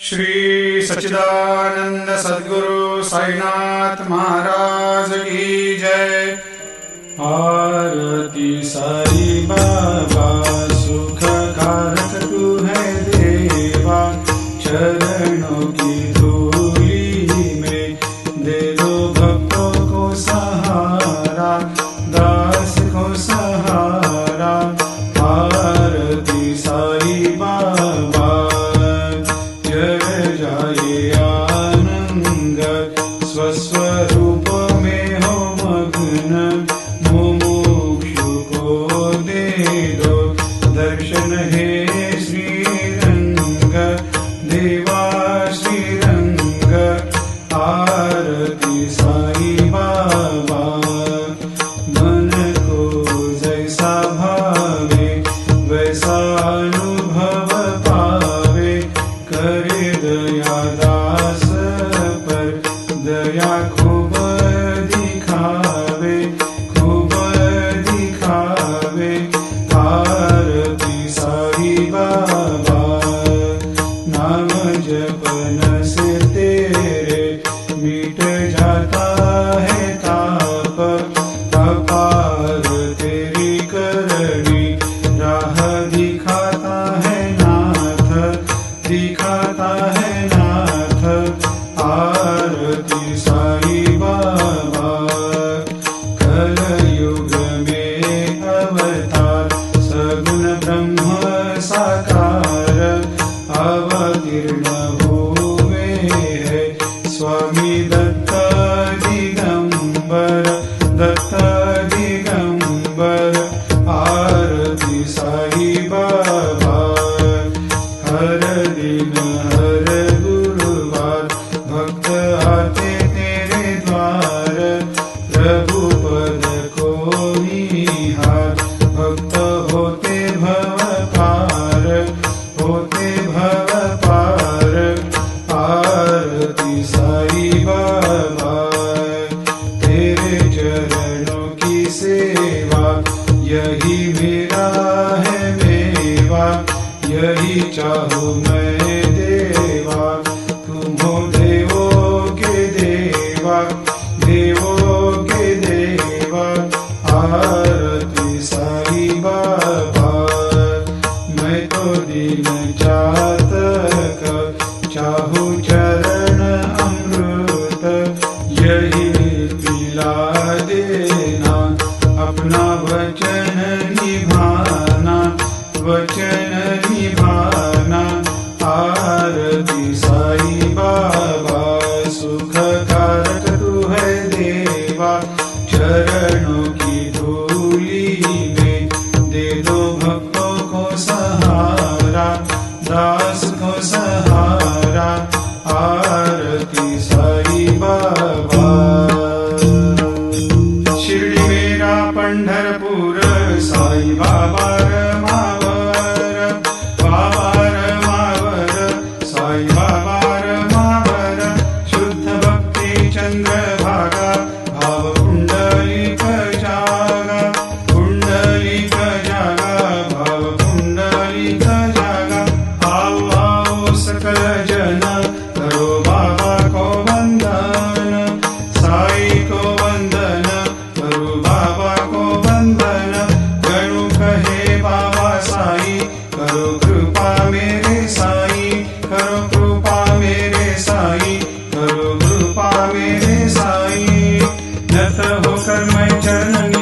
श्री सच्चिदानंद सद्गुरु साईनाथ महाराज की जय। आरती साई बाबा सुख कारक तू है देवा, चरणों की धूली में दे दो भक्तों को सहारा, दास को सहारा। आरती साई बाबा जय जाए आनंद, स्वस्वरूप में हो मग्न, मुमुक्षु को दे दो दर्शन हे श्रीरंग, देवा श्रीरंग। आरती साई बाबा मन को जैसा भावे वैसा अनुभव पावे, करे दया दास पर दया खूब दिखावे, खूब दिखावे। आरती साई बाबा नाम जपन से तेरे मिट जाता है ताप, अपार तेरी करनी राह दिखाता है नाथ, दिखाता है नाथ। आरती साई बाबा कलयुग में अवतार, सगुण ब्रह्म साकार अवतीर्ण हुए है स्वामी दत्त दिगंबर, दत्त दिगंबर। आरती साई बाबा हर दिन हर गुरुवार भक्त आते तेरे द्वार, प्रभु पद को निहार, भक्त होते भव पार, होते भव पार। आरती साई बाबा तेरे चरणों की सेवा, यही मेरा है मेवा, यही चाहूँ मैं देवा। तुम हो देवों के देवा, देवों के देवा। आरती साई बाबा मैं तो दिन चातक, चाहूँ चरण अमृत, यही पिला देना, अपना वचन निभाना, वचन निभाना। आरती साई बाबा सुख कारक तू है देवा, चरणों की धूली में दे दो भक्तों को सहारा, दास को सहारा। आरती साई बाबा शिर्डी मेरा पंढरपूर, साई बाबा रमावर, बाबा रमावर, साई बाबा रमावर। शुद्ध भक्ती चंद्रभागा, भाव कुंडलिक जागा, कुंडलिक जागा, भाव कुंडलिक जागा। आओ आओ सकल जन करो बाबा को वंदन, साई को वंदन, करो बाबा को वंदन। गणु कहे बाबा साई, करो कृपा मेरे साई, करो कृपा मेरे साई, करो कृपा मेरे साई। नत होकर मैं चरण